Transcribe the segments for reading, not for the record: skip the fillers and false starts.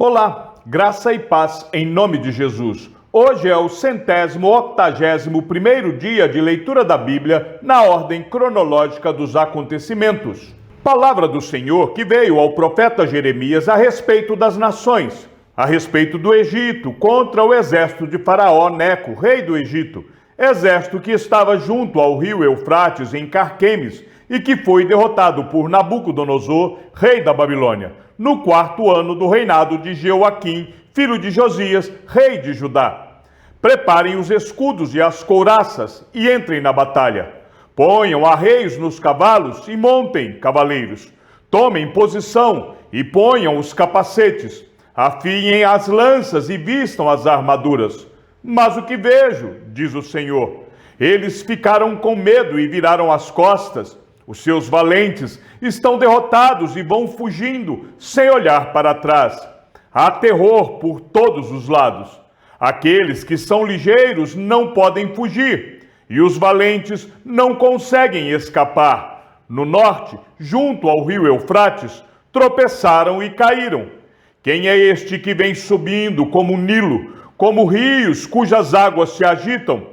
Olá, graça e paz em nome de Jesus. Hoje é o 181º dia de leitura da Bíblia na ordem cronológica dos acontecimentos. Palavra do Senhor que veio ao profeta Jeremias a respeito das nações, a respeito do Egito contra o exército de Faraó Neco, rei do Egito, exército que estava junto ao rio Eufrates em Carquemes e que foi derrotado por Nabucodonosor, rei da Babilônia, no 4º ano do reinado de Jeoaquim, filho de Josias, rei de Judá. Preparem os escudos e as couraças e entrem na batalha. Ponham arreios nos cavalos e montem cavaleiros. Tomem posição e ponham os capacetes. Afiem as lanças e vistam as armaduras. Mas o que vejo, diz o Senhor, eles ficaram com medo e viraram as costas. Os seus valentes estão derrotados e vão fugindo, sem olhar para trás. Há terror por todos os lados. Aqueles que são ligeiros não podem fugir, e os valentes não conseguem escapar. No norte, junto ao rio Eufrates, tropeçaram e caíram. Quem é este que vem subindo como o Nilo, como rios cujas águas se agitam?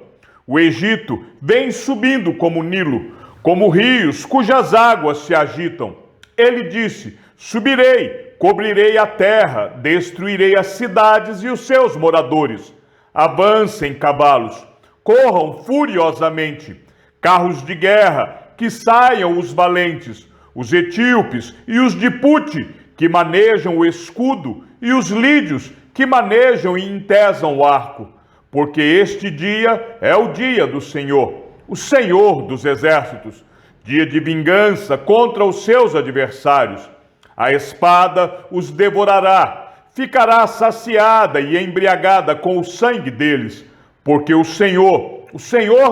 O Egito vem subindo como o Nilo, como rios cujas águas se agitam. Ele disse: subirei, cobrirei a terra, destruirei as cidades e os seus moradores. Avancem, cavalos, corram furiosamente, carros de guerra, que saiam os valentes, os etíopes e os de Pute, que manejam o escudo, e os lídios, que manejam e entesam o arco. Porque este dia é o dia do Senhor, o Senhor dos exércitos, dia de vingança contra os seus adversários. A espada os devorará, ficará saciada e embriagada com o sangue deles, porque o Senhor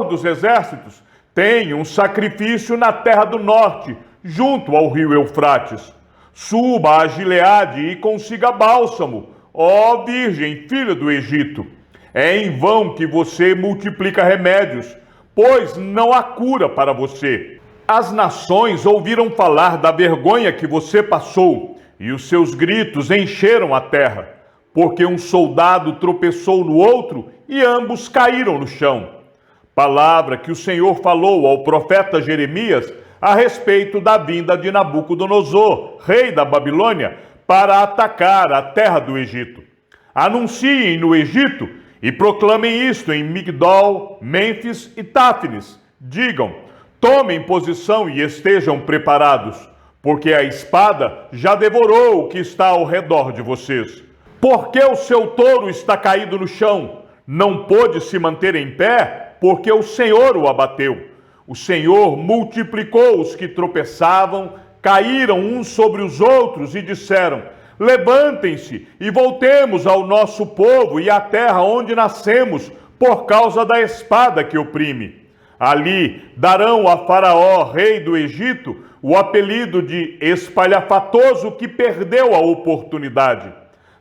dos exércitos, tem um sacrifício na terra do norte, junto ao rio Eufrates. Suba a Gileade e consiga bálsamo, ó Virgem, filha do Egito. É em vão que você multiplica remédios, pois não há cura para você. As nações ouviram falar da vergonha que você passou, e os seus gritos encheram a terra, porque um soldado tropeçou no outro e ambos caíram no chão. Palavra que o Senhor falou ao profeta Jeremias a respeito da vinda de Nabucodonosor, rei da Babilônia, para atacar a terra do Egito. Anunciem no Egito e proclamem isto em Migdol, Mênfis e Táfnis. Digam: tomem posição e estejam preparados, porque a espada já devorou o que está ao redor de vocês. Porque o seu touro está caído no chão, não pôde se manter em pé, porque o Senhor o abateu. O Senhor multiplicou os que tropeçavam, caíram uns sobre os outros e disseram: levantem-se e voltemos ao nosso povo e à terra onde nascemos, por causa da espada que oprime. Ali darão a Faraó, rei do Egito, o apelido de espalhafatoso que perdeu a oportunidade.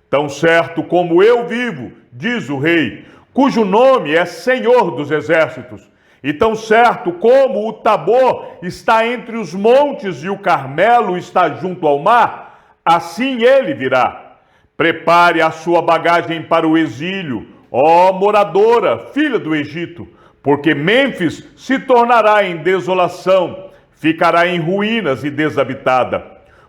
Tão certo como eu vivo, diz o rei, cujo nome é Senhor dos Exércitos, e tão certo como o Tabor está entre os montes e o Carmelo está junto ao mar, assim ele virá. Prepare a sua bagagem para o exílio, ó moradora, filha do Egito, porque Mênfis se tornará em desolação, ficará em ruínas e desabitada.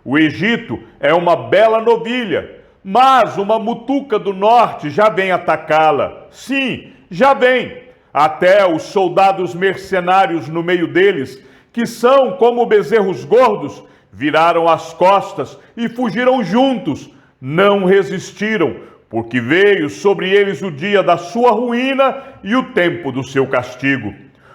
O Egito é uma bela novilha, mas uma mutuca do norte já vem atacá-la. Sim, já vem. Até os soldados mercenários no meio deles, que são como bezerros gordos, viraram as costas e fugiram juntos. Não resistiram, porque veio sobre eles o dia da sua ruína e o tempo do seu castigo.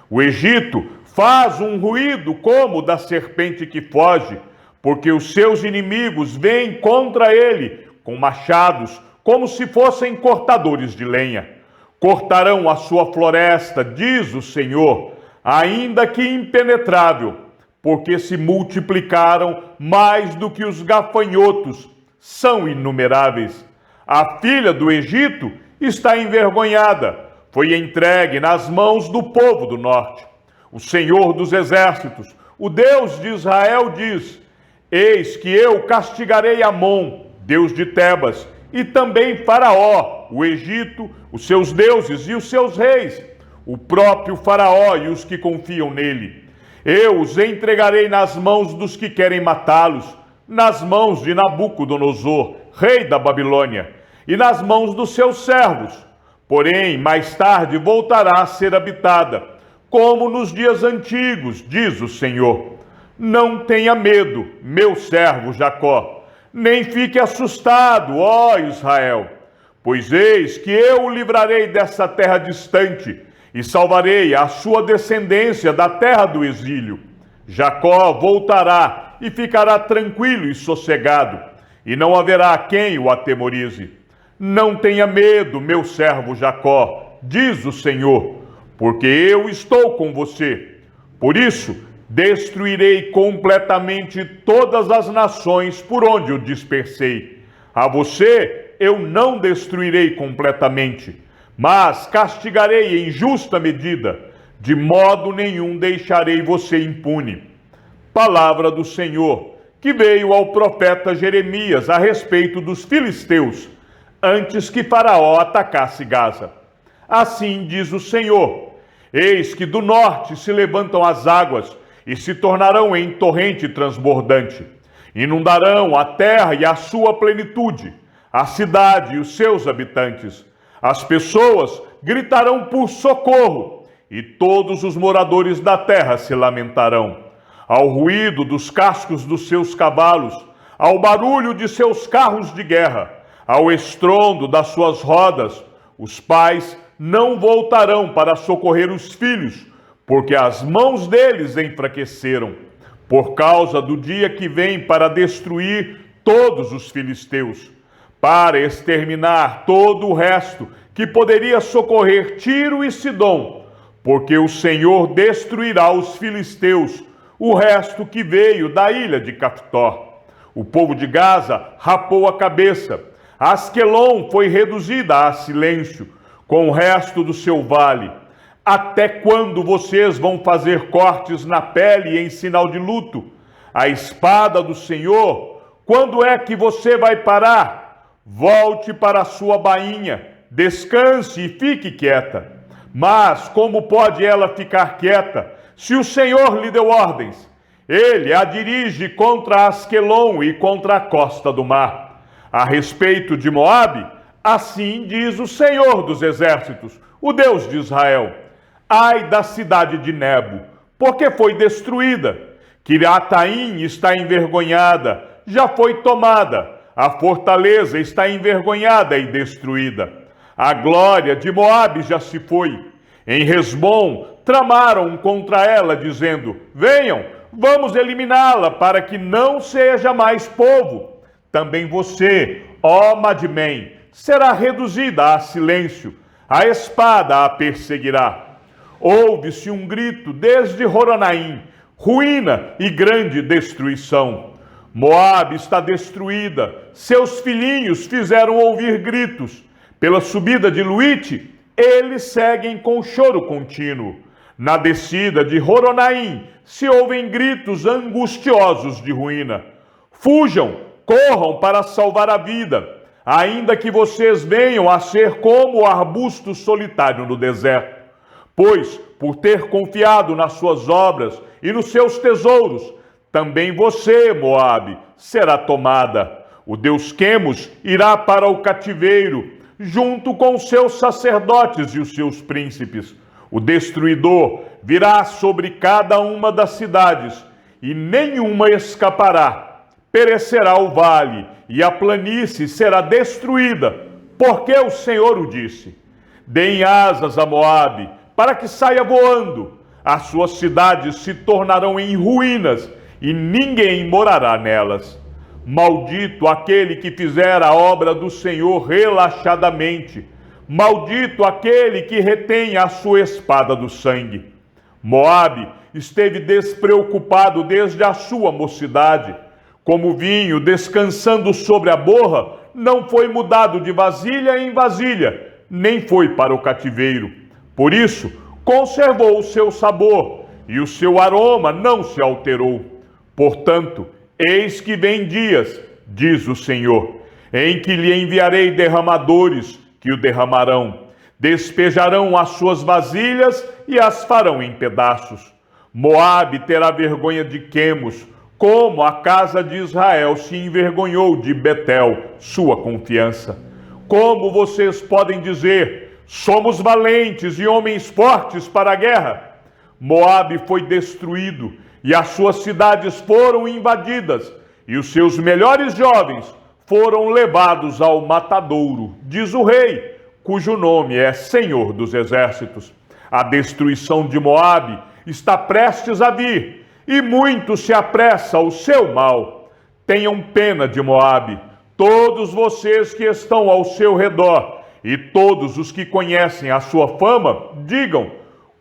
O Egito faz um ruído como o da serpente que foge, porque os seus inimigos vêm contra ele com machados, como se fossem cortadores de lenha. Cortarão a sua floresta, diz o Senhor, ainda que impenetrável, porque se multiplicaram mais do que os gafanhotos, são inumeráveis. A filha do Egito está envergonhada, foi entregue nas mãos do povo do norte. O Senhor dos exércitos, o Deus de Israel, diz: eis que eu castigarei Amon, Deus de Tebas, e também Faraó, o Egito, os seus deuses e os seus reis, o próprio Faraó e os que confiam nele. Eu os entregarei nas mãos dos que querem matá-los, nas mãos de Nabucodonosor, rei da Babilônia, e nas mãos dos seus servos. Porém, mais tarde voltará a ser habitada, como nos dias antigos, diz o Senhor. Não tenha medo, meu servo Jacó, nem fique assustado, ó Israel, pois eis que eu o livrarei dessa terra distante e salvarei a sua descendência da terra do exílio. Jacó voltará e ficará tranquilo e sossegado, e não haverá quem o atemorize. Não tenha medo, meu servo Jacó, diz o Senhor, porque eu estou com você. Por isso, destruirei completamente todas as nações por onde o dispersei. A você eu não destruirei completamente, mas castigarei em justa medida, de modo nenhum deixarei você impune. Palavra do Senhor, que veio ao profeta Jeremias a respeito dos filisteus, antes que Faraó atacasse Gaza. Assim diz o Senhor: eis que do norte se levantam as águas, e se tornarão em torrente transbordante. Inundarão a terra e a sua plenitude, a cidade e os seus habitantes. As pessoas gritarão por socorro, e todos os moradores da terra se lamentarão. Ao ruído dos cascos dos seus cavalos, ao barulho de seus carros de guerra, ao estrondo das suas rodas, os pais não voltarão para socorrer os filhos, porque as mãos deles enfraqueceram, por causa do dia que vem para destruir todos os filisteus, para exterminar todo o resto que poderia socorrer Tiro e Sidom, porque o Senhor destruirá os filisteus, o resto que veio da ilha de Caftor. O povo de Gaza rapou a cabeça, Asquelon foi reduzida a silêncio, com o resto do seu vale. Até quando vocês vão fazer cortes na pele em sinal de luto? A espada do Senhor, quando é que você vai parar? Volte para a sua bainha, descanse e fique quieta. Mas como pode ela ficar quieta, se o Senhor lhe deu ordens? Ele a dirige contra Asquelon e contra a costa do mar. A respeito de Moabe, assim diz o Senhor dos exércitos, o Deus de Israel: ai da cidade de Nebo, porque foi destruída. Quiriataim está envergonhada, já foi tomada. A fortaleza está envergonhada e destruída. A glória de Moabe já se foi. Em Hesbom tramaram contra ela, dizendo: venham, vamos eliminá-la, para que não seja mais povo. Também você, ó Madmém, será reduzida a silêncio. A espada a perseguirá. Ouve-se um grito desde Horonaim, ruína e grande destruição. Moabe está destruída, seus filhinhos fizeram ouvir gritos. Pela subida de Luite, eles seguem com choro contínuo. Na descida de Horonaim, se ouvem gritos angustiosos de ruína. Fujam, corram para salvar a vida, ainda que vocês venham a ser como o arbusto solitário no deserto. Pois, por ter confiado nas suas obras e nos seus tesouros, também você, Moabe, será tomada. O deus Quemos irá para o cativeiro, junto com os seus sacerdotes e os seus príncipes. O destruidor virá sobre cada uma das cidades, e nenhuma escapará. Perecerá o vale, e a planície será destruída, porque o Senhor o disse. Deem asas a Moabe, para que saia voando. As suas cidades se tornarão em ruínas, e ninguém morará nelas. Maldito aquele que fizer a obra do Senhor relaxadamente. Maldito aquele que retém a sua espada do sangue. Moabe esteve despreocupado desde a sua mocidade. Como vinho descansando sobre a borra, não foi mudado de vasilha em vasilha, nem foi para o cativeiro. Por isso, conservou o seu sabor, e o seu aroma não se alterou. Portanto, eis que vem dias, diz o Senhor, em que lhe enviarei derramadores, que o derramarão. Despejarão as suas vasilhas e as farão em pedaços. Moabe terá vergonha de Quemos, como a casa de Israel se envergonhou de Betel, sua confiança. Como vocês podem dizer, somos valentes e homens fortes para a guerra? Moabe foi destruído e as suas cidades foram invadidas, e os seus melhores jovens foram levados ao matadouro, diz o rei, cujo nome é Senhor dos Exércitos. A destruição de Moabe está prestes a vir, e muito se apressa o seu mal. Tenham pena de Moabe, todos vocês que estão ao seu redor, e todos os que conhecem a sua fama, digam,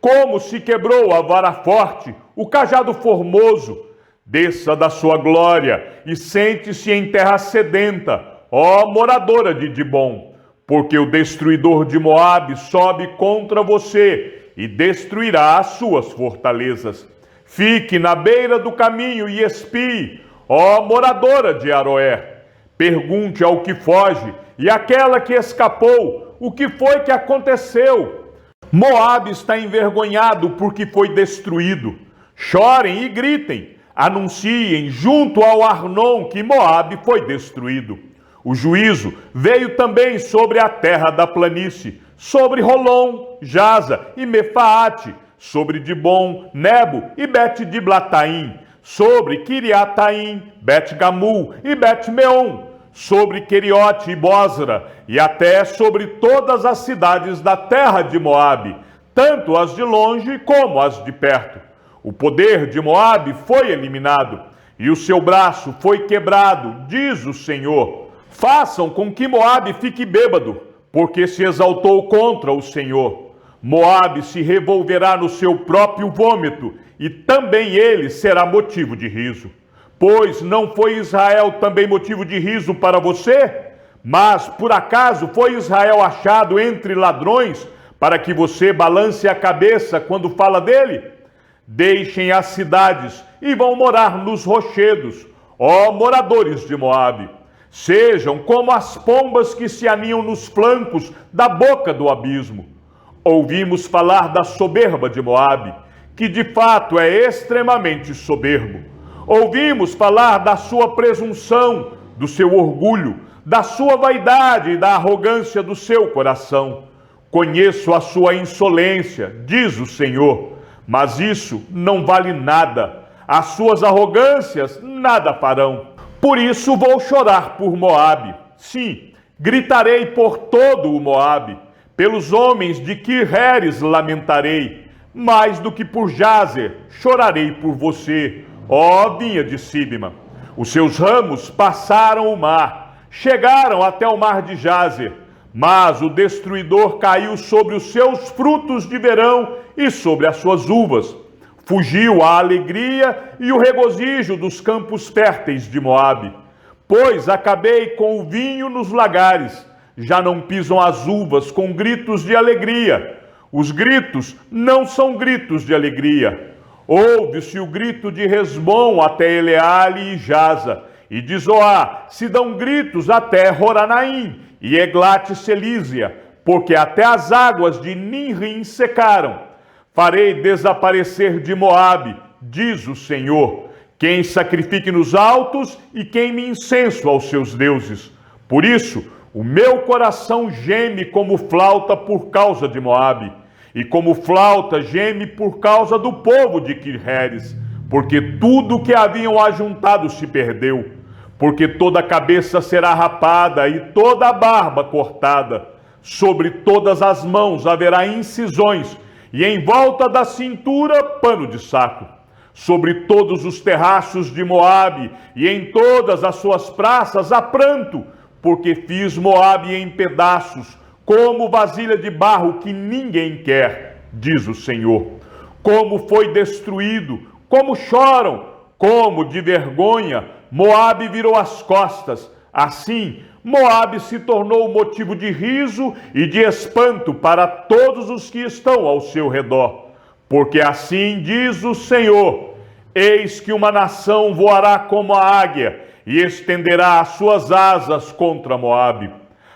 como se quebrou a vara forte, o cajado formoso. Desça da sua glória e sente-se em terra sedenta, ó moradora de Dibom, porque o destruidor de Moabe sobe contra você e destruirá as suas fortalezas. Fique na beira do caminho e espie, ó moradora de Aroer. Pergunte ao que foge e àquela que escapou, o que foi que aconteceu? Moabe está envergonhado porque foi destruído. Chorem e gritem, anunciem junto ao Arnon que Moabe foi destruído. O juízo veio também sobre a terra da planície, sobre Rolom, Jaza e Mefaate, sobre Dibom, Nebo e Bet-Diblataim, sobre Kiriataim, Bet-Gamul e Bet-Meon, sobre Queriote e Bosra, e até sobre todas as cidades da terra de Moabe, tanto as de longe como as de perto. O poder de Moabe foi eliminado, e o seu braço foi quebrado, diz o Senhor. Façam com que Moabe fique bêbado, porque se exaltou contra o Senhor. Moabe se revolverá no seu próprio vômito, e também ele será motivo de riso. Pois não foi Israel também motivo de riso para você? Mas, por acaso, foi Israel achado entre ladrões, para que você balance a cabeça quando fala dele? Deixem as cidades e vão morar nos rochedos, ó moradores de Moabe. Sejam como as pombas que se aninham nos flancos da boca do abismo. Ouvimos falar da soberba de Moabe, que de fato é extremamente soberbo. Ouvimos falar da sua presunção, do seu orgulho, da sua vaidade e da arrogância do seu coração. Conheço a sua insolência, diz o Senhor, mas isso não vale nada. As suas arrogâncias nada farão. Por isso vou chorar por Moabe. Sim, gritarei por todo o Moabe. Pelos homens de Kir-Heres lamentarei, mais do que por Jazer, chorarei por você, ó vinha de Sibma. Os seus ramos passaram o mar, chegaram até o mar de Jazer, mas o destruidor caiu sobre os seus frutos de verão e sobre as suas uvas. Fugiu a alegria e o regozijo dos campos férteis de Moabe. Pois acabei com o vinho nos lagares, já não pisam as uvas com gritos de alegria. Os gritos não são gritos de alegria. Ouve-se o grito de Resbom até Eleale e Jaza, e de Zoá se dão gritos até Horanaim e Eglat-Selísia, porque até as águas de Ninrim secaram. Farei desaparecer de Moabe, diz o Senhor, quem sacrifique nos altos e queime incenso aos seus deuses. Por isso, o meu coração geme como flauta por causa de Moabe, e como flauta geme por causa do povo de Kir-Heres, porque tudo que haviam ajuntado se perdeu, porque toda a cabeça será rapada e toda a barba cortada, sobre todas as mãos haverá incisões, e em volta da cintura pano de saco. Sobre todos os terraços de Moabe e em todas as suas praças há pranto, porque fiz Moabe em pedaços, como vasilha de barro que ninguém quer, diz o Senhor. Como foi destruído, como choram, como de vergonha, Moabe virou as costas. Assim, Moabe se tornou motivo de riso e de espanto para todos os que estão ao seu redor. Porque assim diz o Senhor: eis que uma nação voará como a águia, e estenderá as suas asas contra Moabe.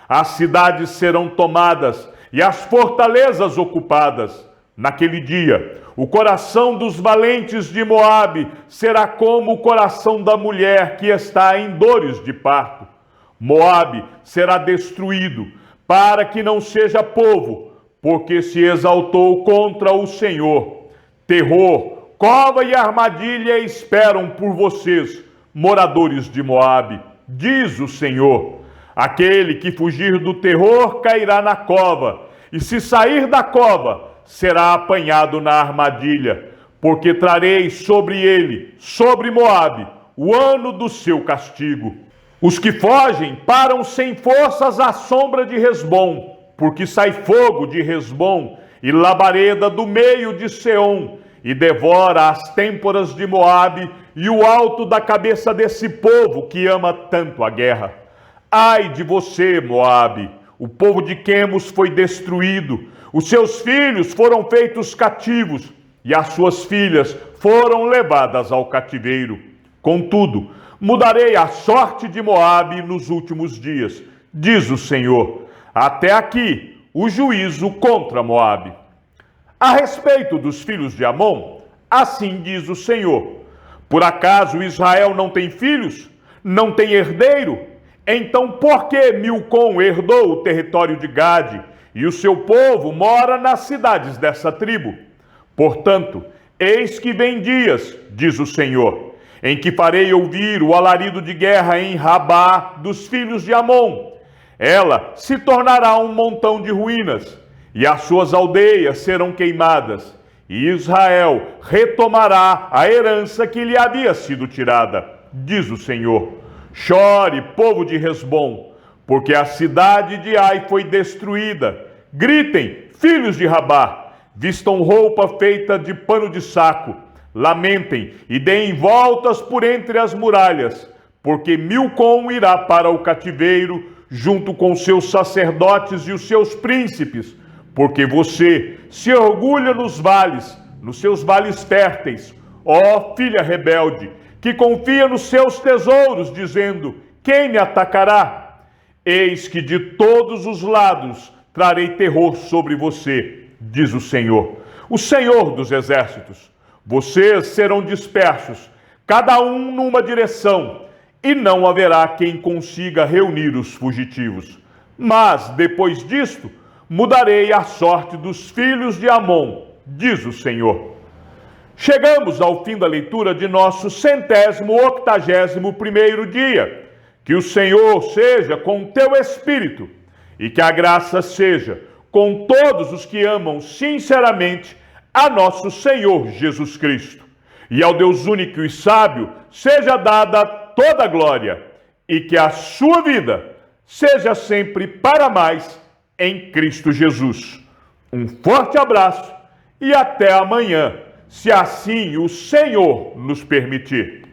As cidades serão tomadas e as fortalezas ocupadas. Naquele dia, o coração dos valentes de Moabe será como o coração da mulher que está em dores de parto. Moabe será destruído, para que não seja povo, porque se exaltou contra o Senhor. Terror, cova e armadilha esperam por vocês, moradores de Moabe, diz o Senhor. Aquele que fugir do terror cairá na cova, e se sair da cova, será apanhado na armadilha, porque trarei sobre ele, sobre Moabe, o ano do seu castigo. Os que fogem param sem forças à sombra de Resbom, porque sai fogo de Resbom e labareda do meio de Seom, e devora as têmporas de Moabe e o alto da cabeça desse povo que ama tanto a guerra. Ai de você, Moabe! O povo de Quemos foi destruído, os seus filhos foram feitos cativos e as suas filhas foram levadas ao cativeiro. Contudo, mudarei a sorte de Moabe nos últimos dias, diz o Senhor. Até aqui o juízo contra Moabe. A respeito dos filhos de Amon, assim diz o Senhor: por acaso Israel não tem filhos? Não tem herdeiro? Então por que Milcom herdou o território de Gade e o seu povo mora nas cidades dessa tribo? Portanto, eis que vem dias, diz o Senhor, em que farei ouvir o alarido de guerra em Rabá dos filhos de Amon. Ela se tornará um montão de ruínas, e as suas aldeias serão queimadas, e Israel retomará a herança que lhe havia sido tirada, diz o Senhor. Chore, povo de Resbom, porque a cidade de Ai foi destruída. Gritem, filhos de Rabá, vistam roupa feita de pano de saco. Lamentem e deem voltas por entre as muralhas, porque Milcom irá para o cativeiro, junto com seus sacerdotes e os seus príncipes, porque você se orgulha nos seus vales férteis, ó filha rebelde, que confia nos seus tesouros, dizendo: quem me atacará? Eis que de todos os lados trarei terror sobre você, diz o Senhor dos exércitos. Vocês serão dispersos, cada um numa direção, e não haverá quem consiga reunir os fugitivos. Mas, depois disto, mudarei a sorte dos filhos de Amon, diz o Senhor. Chegamos ao fim da leitura de nosso 181º dia. Que o Senhor seja com o teu espírito e que a graça seja com todos os que amam sinceramente a nosso Senhor Jesus Cristo. E ao Deus único e sábio seja dada toda a glória e que a sua vida seja sempre para mais em Cristo Jesus. Um forte abraço e até amanhã, se assim o Senhor nos permitir.